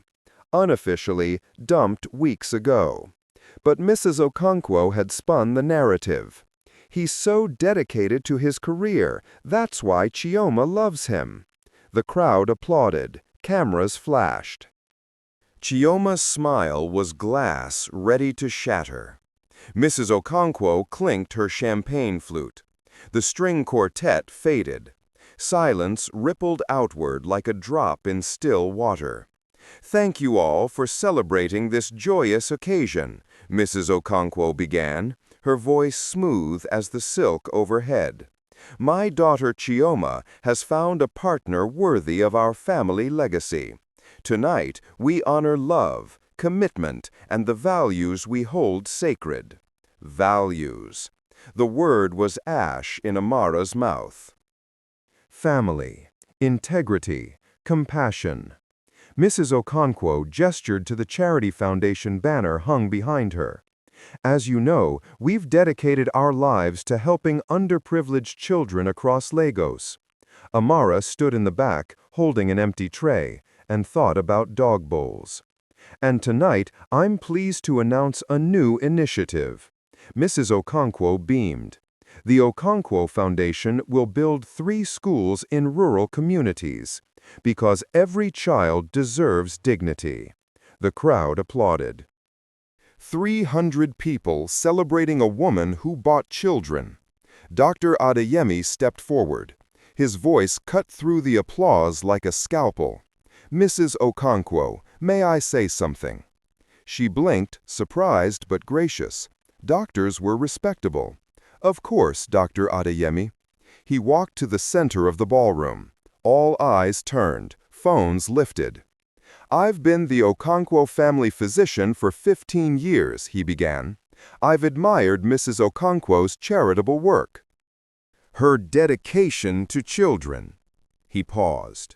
Unofficially dumped weeks ago. But Mrs. Okonkwo had spun the narrative. He's so dedicated to his career, that's why Chioma loves him. The crowd applauded. Cameras flashed. Chioma's smile was glass ready to shatter. Mrs. Okonkwo clinked her champagne flute. The string quartet faded. Silence rippled outward like a drop in still water. "Thank you all for celebrating this joyous occasion," Mrs. Okonkwo began, her voice smooth as the silk overhead. "My daughter Chioma has found a partner worthy of our family legacy. Tonight, we honor love, commitment, and the values we hold sacred." Values. The word was ash in Amara's mouth. Family, integrity, compassion. Mrs. Okonkwo gestured to the Charity Foundation banner hung behind her. "As you know, we've dedicated our lives to helping underprivileged children across Lagos." Amara stood in the back, holding an empty tray, and thought about dog bowls. "And tonight, I'm pleased to announce a new initiative." Mrs. Okonkwo beamed. "The Okonkwo Foundation will build 3 schools in rural communities, because every child deserves dignity." The crowd applauded. 300 people celebrating a woman who bought children. Dr. Adeyemi stepped forward. His voice cut through the applause like a scalpel. "Mrs. Okonkwo, may I say something?" She blinked, surprised but gracious. Doctors were respectable. "Of course, Dr. Adeyemi." He walked to the center of the ballroom. All eyes turned, phones lifted. "I've been the Okonkwo family physician for 15 years, he began. "I've admired Mrs. Okonkwo's charitable work. Her dedication to children." He paused.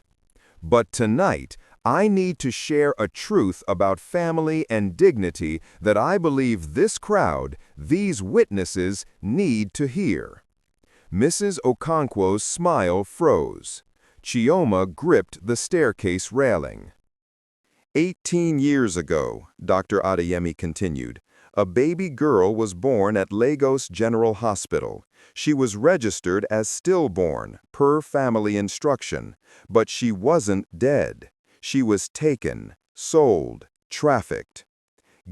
"But tonight, I need to share a truth about family and dignity that I believe this crowd, these witnesses, need to hear." Mrs. Okonkwo's smile froze. Chioma gripped the staircase railing. 18 years ago, Dr. Adeyemi continued, a baby girl was born at Lagos General Hospital. She was registered as stillborn, per family instruction, but she wasn't dead. She was taken, sold, trafficked.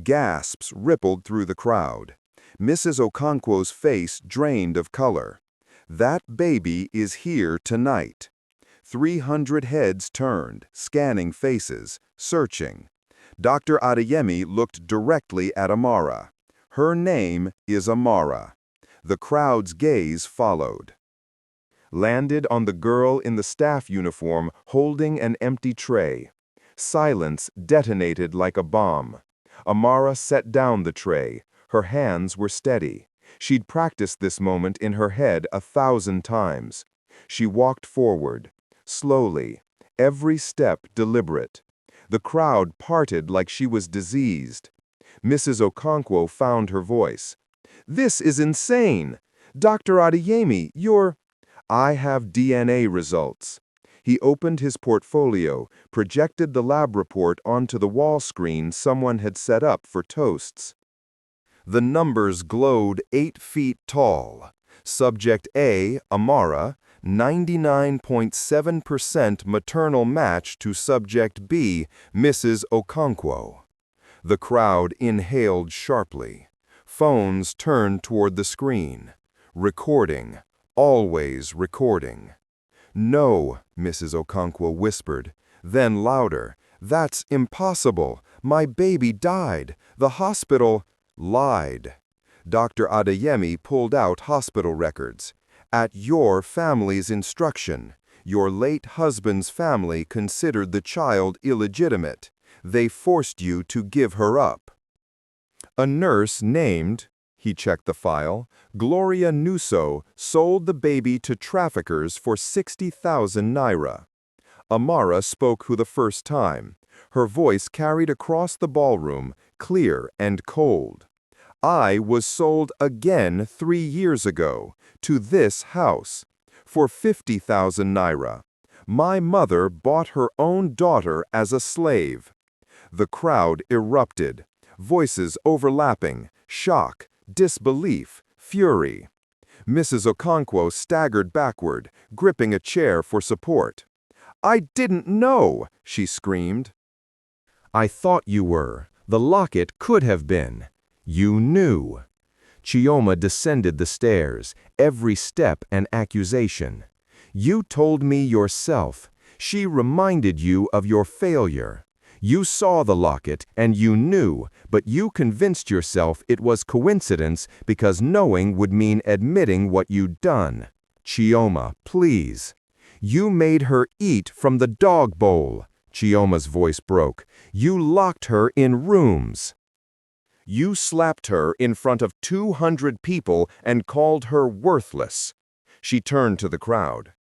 Gasps rippled through the crowd. Mrs. Okonkwo's face drained of color. "That baby is here tonight." 300 heads turned, scanning faces, searching. Dr. Adeyemi looked directly at Amara. "Her name is Amara." The crowd's gaze followed. Landed on the girl in the staff uniform holding an empty tray. Silence detonated like a bomb. Amara set down the tray. Her hands were steady. She'd practiced this moment in her head 1,000 times. She walked forward, slowly, every step deliberate. The crowd parted like she was diseased. Mrs. Okonkwo found her voice. "This is insane! Dr. Adeyemi, you're—" "I have DNA results." He opened his portfolio, projected the lab report onto the wall screen someone had set up for toasts. The numbers glowed 8 feet tall. Subject A, Amara, 99.7% maternal match to Subject B, Mrs. Okonkwo. The crowd inhaled sharply. Phones turned toward the screen. Recording, always recording. "No," Mrs. Okonkwo whispered. Then louder, "That's impossible. My baby died. The hospital lied." Dr. Adeyemi pulled out hospital records. "At your family's instruction, your late husband's family considered the child illegitimate. They forced you to give her up." A nurse named, he checked the file, Gloria Nusso sold the baby to traffickers for 60,000 Naira. Amara spoke for the first time. Her voice carried across the ballroom, clear and cold. "I was sold again 3 years ago, to this house, for 50,000 Naira. My mother bought her own daughter as a slave." The crowd erupted, voices overlapping, shock, disbelief, fury. Mrs. Okonkwo staggered backward, gripping a chair for support. "I didn't know!" she screamed. "I thought you were. The locket could have been. You knew." Chioma descended the stairs, every step an accusation. "You told me yourself. She reminded you of your failure. You saw the locket, and you knew, but you convinced yourself it was coincidence because knowing would mean admitting what you'd done. Chioma, please." "You made her eat from the dog bowl." Chioma's voice broke. "You locked her in rooms. You slapped her in front of 200 people and called her worthless." She turned to the crowd.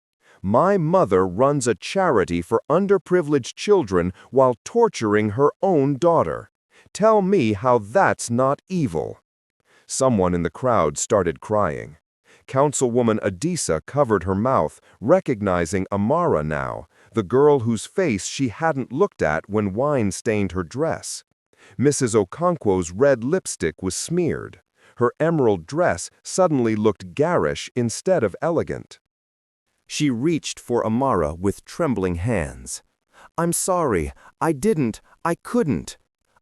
"My mother runs a charity for underprivileged children while torturing her own daughter. Tell me how that's not evil." Someone in the crowd started crying. Councilwoman Adisa covered her mouth, recognizing Amara now, the girl whose face she hadn't looked at when wine stained her dress. Mrs. Okonkwo's red lipstick was smeared. Her emerald dress suddenly looked garish instead of elegant. She reached for Amara with trembling hands. "I'm sorry. I couldn't."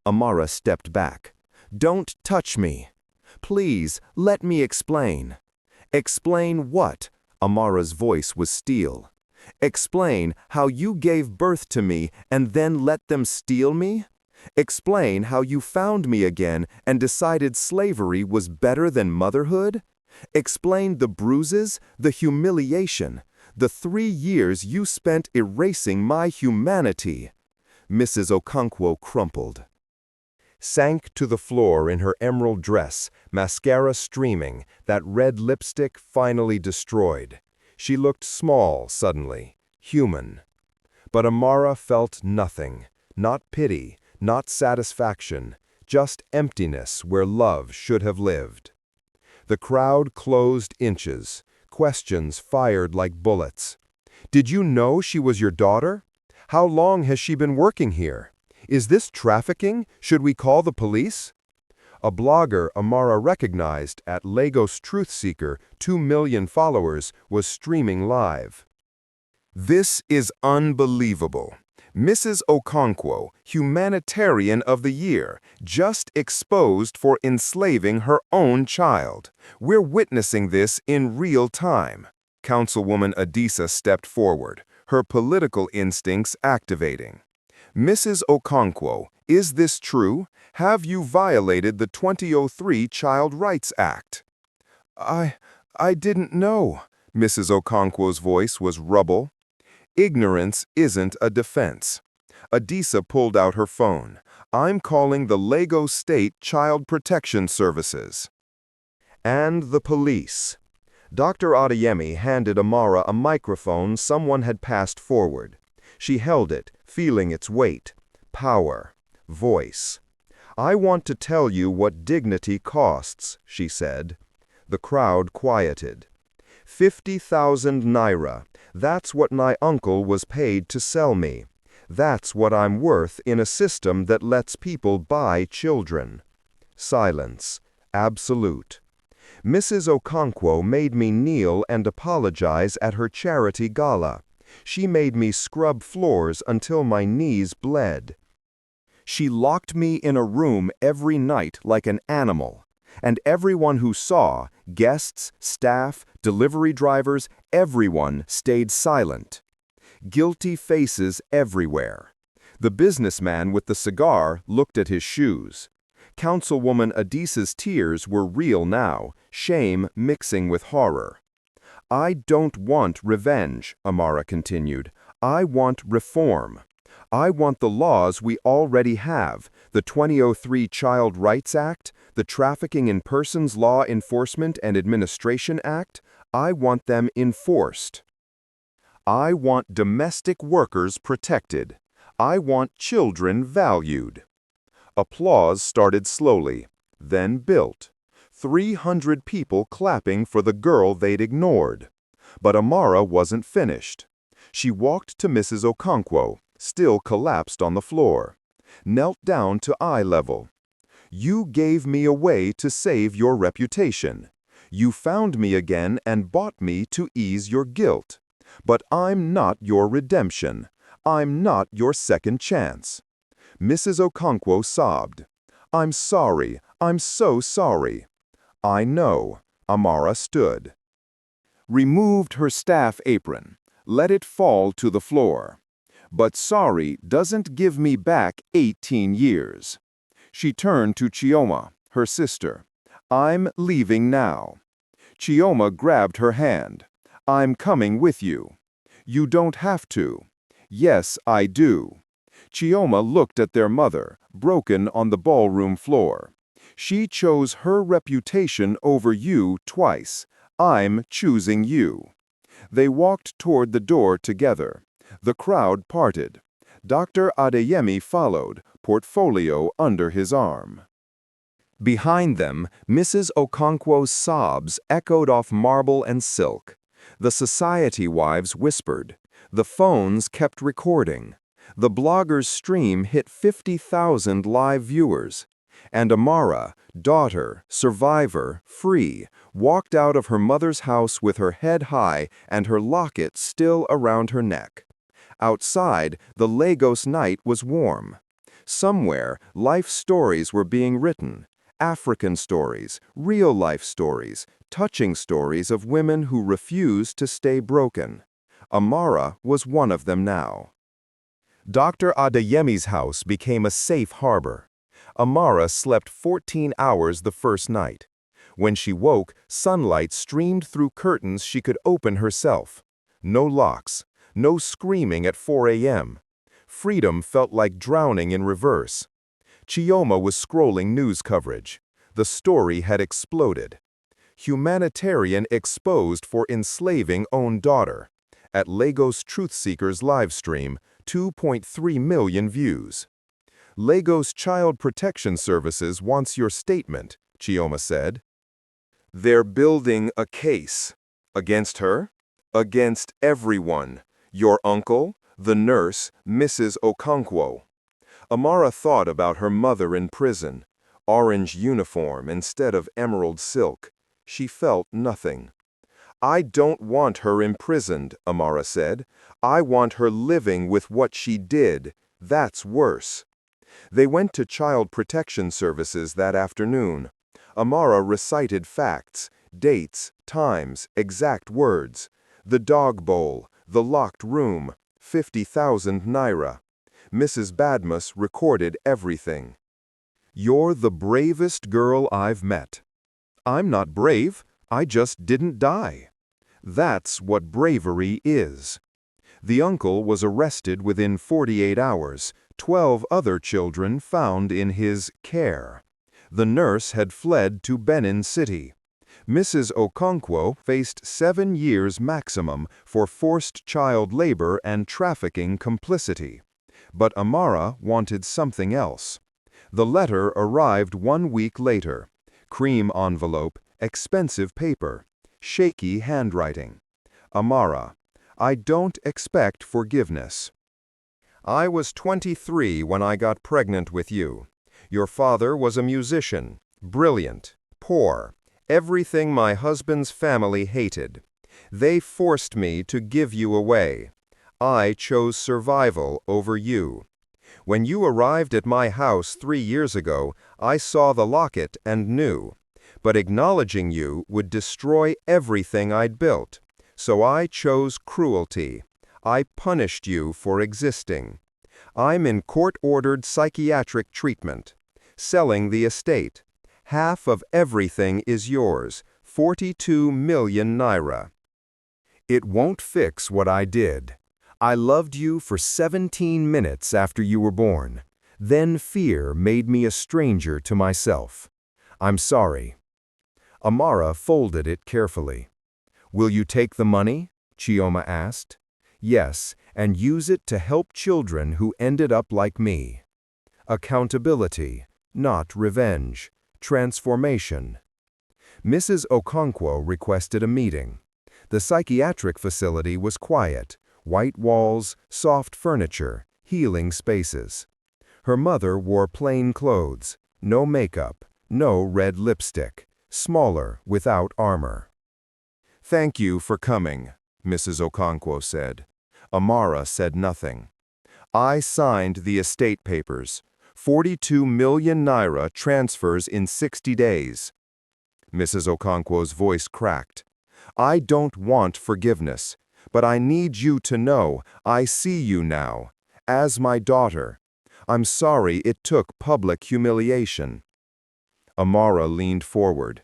Amara stepped back. "Don't touch me. Please, let me explain." "Explain what?" Amara's voice was steel. "Explain how you gave birth to me and then let them steal me? Explain how you found me again and decided slavery was better than motherhood? Explain the bruises, the humiliation, the 3 years you spent erasing my humanity." Mrs. Okonkwo crumpled, sank to the floor in her emerald dress, mascara streaming, that red lipstick finally destroyed. She looked small suddenly, human. But Amara felt nothing, not pity, not satisfaction, just emptiness where love should have lived. The crowd closed inches, questions fired like bullets. "Did you know she was your daughter? How long has she been working here? Is this trafficking? Should we call the police?" A blogger Amara recognized at Lagos Truthseeker, 2 million followers, was streaming live. "This is unbelievable. Mrs. Okonkwo, Humanitarian of the Year, just exposed for enslaving her own child. We're witnessing this in real time." Councilwoman Adisa stepped forward, her political instincts activating. "Mrs. Okonkwo, is this true? Have you violated the 2003 Child Rights Act?" I didn't know." Mrs. Okonkwo's voice was rubble. "Ignorance isn't a defense." Adisa pulled out her phone. "I'm calling the Lagos State Child Protection Services." And the police. Dr. Adeyemi handed Amara a microphone someone had passed forward. She held it, feeling its weight. Power. Voice. "I want to tell you what dignity costs," she said. The crowd quieted. 50,000 Naira. That's what my uncle was paid to sell me. That's what I'm worth in a system that lets people buy children. Silence. Absolute. Mrs. Okonkwo made me kneel and apologize at her charity gala. She made me scrub floors until my knees bled. She locked me in a room every night like an animal. And everyone who saw, guests, staff, delivery drivers, everyone stayed silent. Guilty faces everywhere. The businessman with the cigar looked at his shoes. Councilwoman Adisa's tears were real now, shame mixing with horror. "I don't want revenge," Amara continued. "I want reform. I want the laws we already have, the 2003 Child Rights Act, the Trafficking in Persons Law Enforcement and Administration Act. I want them enforced. I want domestic workers protected. I want children valued." Applause started slowly, then built. 300 people clapping for the girl they'd ignored. But Amara wasn't finished. She walked to Mrs. Okonkwo, still collapsed on the floor, knelt down to eye level. "You gave me away to save your reputation. You found me again and bought me to ease your guilt. But I'm not your redemption. I'm not your second chance." Mrs. Okonkwo sobbed. "I'm sorry. I'm so sorry." "I know." Amara stood. Removed her staff apron. Let it fall to the floor. "But sorry doesn't give me back 18 years. She turned to Chioma, her sister. "I'm leaving now." Chioma grabbed her hand. "I'm coming with you." "You don't have to." "Yes, I do." Chioma looked at their mother, broken on the ballroom floor. "She chose her reputation over you twice. I'm choosing you." They walked toward the door together. The crowd parted. Dr. Adeyemi followed, portfolio under his arm. Behind them, Mrs. Okonkwo's sobs echoed off marble and silk. The society wives whispered. The phones kept recording. The blogger's stream hit 50,000 live viewers. And Amara, daughter, survivor, free, walked out of her mother's house with her head high and her locket still around her neck. Outside, the Lagos night was warm. Somewhere, life stories were being written. African stories, real-life stories, touching stories of women who refused to stay broken. Amara was one of them now. Dr. Adeyemi's house became a safe harbor. Amara slept 14 hours the first night. When she woke, sunlight streamed through curtains she could open herself. No locks, no screaming at 4 a.m. Freedom felt like drowning in reverse. Chioma was scrolling news coverage. The story had exploded. Humanitarian exposed for enslaving own daughter. At Lagos Truth Seekers livestream, 2.3 million views. Lagos Child Protection Services wants your statement, Chioma said. They're building a case. Against her? Against everyone. Your uncle, the nurse, Mrs. Okonkwo. Amara thought about her mother in prison. Orange uniform instead of emerald silk. She felt nothing. I don't want her imprisoned, Amara said. I want her living with what she did. That's worse. They went to Child Protection Services that afternoon. Amara recited facts, dates, times, exact words. The dog bowl, the locked room, 50,000 Naira. Mrs. Badmus recorded everything. You're the bravest girl I've met. I'm not brave, I just didn't die. That's what bravery is. The uncle was arrested within 48 hours, 12 other children found in his care. The nurse had fled to Benin City. Mrs. Okonkwo faced 7 years maximum for forced child labor and trafficking complicity. But Amara wanted something else. The letter arrived 1 week later. Cream envelope, expensive paper, shaky handwriting. Amara, I don't expect forgiveness. I was 23 when I got pregnant with you. Your father was a musician, brilliant, poor, everything my husband's family hated. They forced me to give you away. I chose survival over you. When you arrived at my house 3 years ago, I saw the locket and knew. But acknowledging you would destroy everything I'd built. So I chose cruelty. I punished you for existing. I'm in court-ordered psychiatric treatment. Selling the estate. Half of everything is yours, 42 million Naira. It won't fix what I did. I loved you for 17 minutes after you were born. Then fear made me a stranger to myself. I'm sorry. Amara folded it carefully. Will you take the money? Chioma asked. Yes, and use it to help children who ended up like me. Accountability, not revenge. Transformation. Mrs. Okonkwo requested a meeting. The psychiatric facility was quiet. White walls, soft furniture, healing spaces. Her mother wore plain clothes, no makeup, no red lipstick, smaller without armor. Thank you for coming, Mrs. Okonkwo said. Amara said nothing. I signed the estate papers. 42 million Naira transfers in 60 days. Mrs. Okonkwo's voice cracked. I don't want forgiveness. But I need you to know I see you now, as my daughter. I'm sorry it took public humiliation. Amara leaned forward.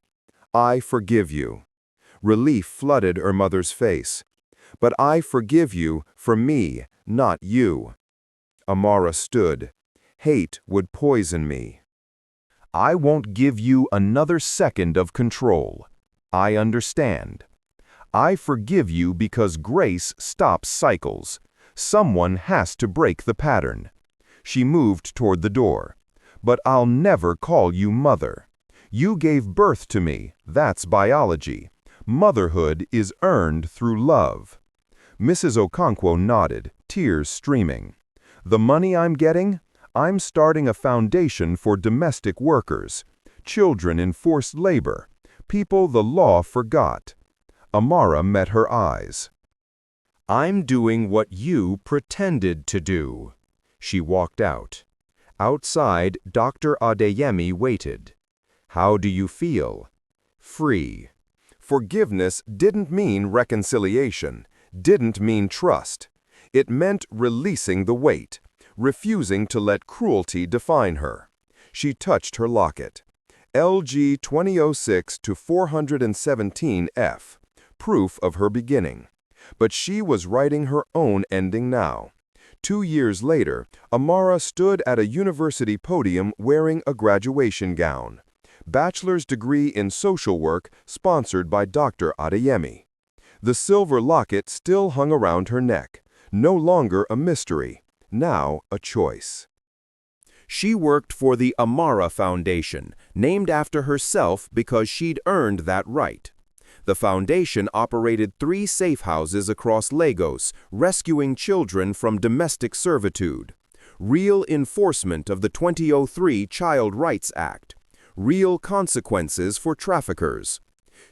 I forgive you. Relief flooded her mother's face. But I forgive you for me, not you. Amara stood. Hate would poison me. I won't give you another second of control. I understand. I forgive you because grace stops cycles. Someone has to break the pattern. She moved toward the door. But I'll never call you mother. You gave birth to me, that's biology. Motherhood is earned through love. Mrs. Okonkwo nodded, tears streaming. The money I'm getting? I'm starting a foundation for domestic workers, children in forced labor, people the law forgot. Amara met her eyes. I'm doing what you pretended to do. She walked out. Outside, Dr. Adeyemi waited. How do you feel? Free. Forgiveness didn't mean reconciliation, didn't mean trust. It meant releasing the weight, refusing to let cruelty define her. She touched her locket. LG 2006 to 417F, proof of her beginning. But she was writing her own ending now. 2 years later, Amara stood at a university podium wearing a graduation gown. Bachelor's degree in social work sponsored by Dr. Adeyemi. The silver locket still hung around her neck, no longer a mystery, now a choice. She worked for the Amara Foundation, named after herself because she'd earned that right. The foundation operated 3 safe houses across Lagos, rescuing children from domestic servitude. Real enforcement of the 2003 Child Rights Act. Real consequences for traffickers.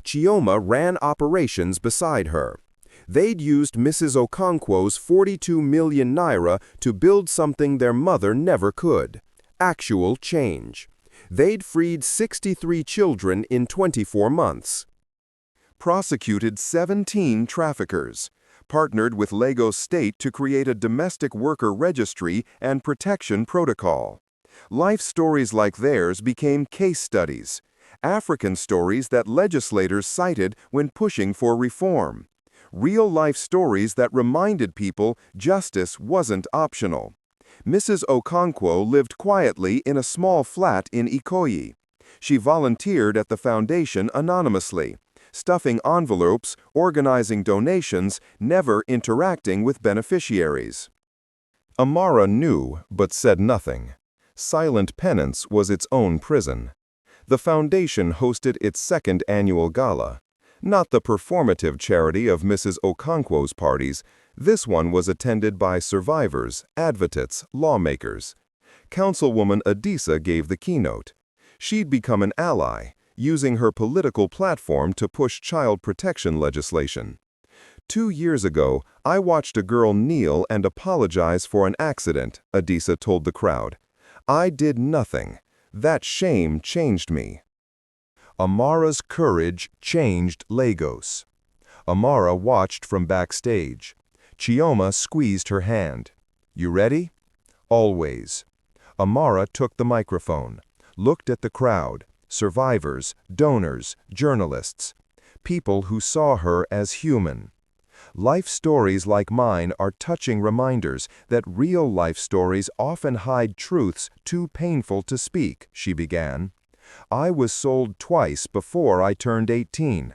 Chioma ran operations beside her. They'd used Mrs. Okonkwo's 42 million naira to build something their mother never could. Actual change. They'd freed 63 children in 24 months. Prosecuted 17 traffickers. Partnered with Lagos State to create a domestic worker registry and protection protocol. Life stories like theirs became case studies. African stories that legislators cited when pushing for reform. Real-life stories that reminded people justice wasn't optional. Mrs. Okonkwo lived quietly in a small flat in Ikoyi. She volunteered at the foundation anonymously, stuffing envelopes, organizing donations, never interacting with beneficiaries. Amara knew but said nothing. Silent penance was its own prison. The foundation hosted its 2nd annual gala. Not the performative charity of Mrs. Okonkwo's parties, this one was attended by survivors, advocates, lawmakers. Councilwoman Adisa gave the keynote. She'd become an ally, using her political platform to push child protection legislation. 2 years ago, I watched a girl kneel and apologize for an accident, Adisa told the crowd. I did nothing. That shame changed me. Amara's courage changed Lagos. Amara watched from backstage. Chioma squeezed her hand. You ready? Always. Amara took the microphone, looked at the crowd, survivors, donors, journalists, people who saw her as human. Life stories like mine are touching reminders that real life stories often hide truths too painful to speak, she began. I was sold twice before I turned 18.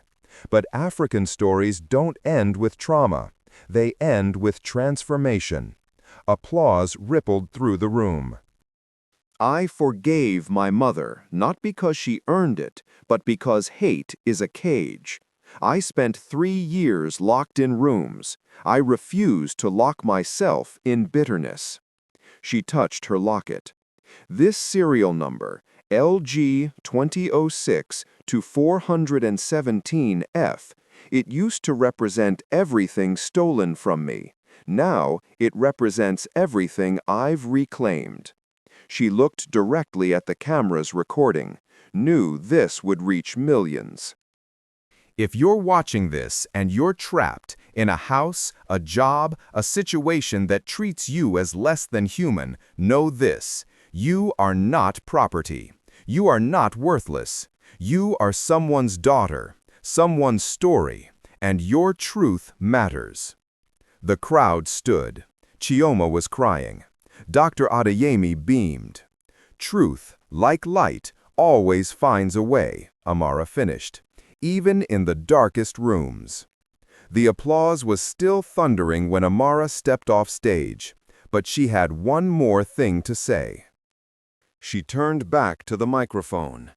But African stories don't end with trauma. They end with transformation. Applause rippled through the room. I forgave my mother, not because she earned it, but because hate is a cage. I spent 3 years locked in rooms. I refused to lock myself in bitterness. She touched her locket. This serial number, LG 2006 to 417F, it used to represent everything stolen from me. Now it represents everything I've reclaimed. She looked directly at the cameras recording, knew this would reach millions. If you're watching this and you're trapped in a house, a job, a situation that treats you as less than human, know this: you are not property. You are not worthless. You are someone's daughter, someone's story, and your truth matters. The crowd stood. Chioma was crying. Dr. Adeyemi beamed. Truth, like light, always finds a way, Amara finished, even in the darkest rooms. The applause was still thundering when Amara stepped off stage, but she had one more thing to say. She turned back to the microphone.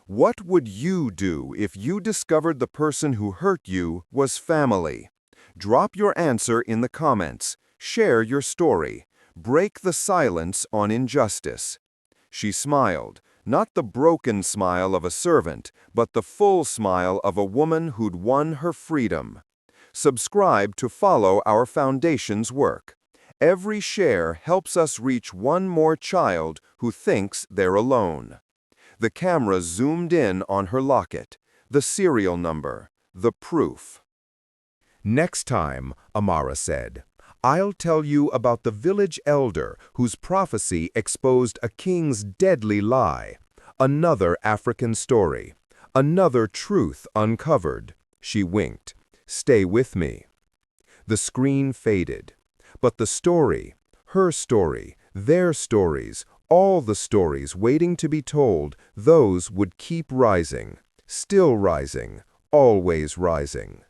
What would you do if you discovered the person who hurt you was family? Drop your answer in the comments. Share your story. Break the silence on injustice. She smiled, not the broken smile of a servant, but the full smile of a woman who'd won her freedom. Subscribe to follow our foundation's work. Every share helps us reach one more child who thinks they're alone. The camera zoomed in on her locket, the serial number, The Proof. Next time, Amara said, I'll tell you about the village elder whose prophecy exposed a king's deadly lie. Another African story. Another truth uncovered. She winked. Stay with me. The screen faded. But the story, her story, their stories, all the stories waiting to be told, those would keep rising. Still rising. Always rising.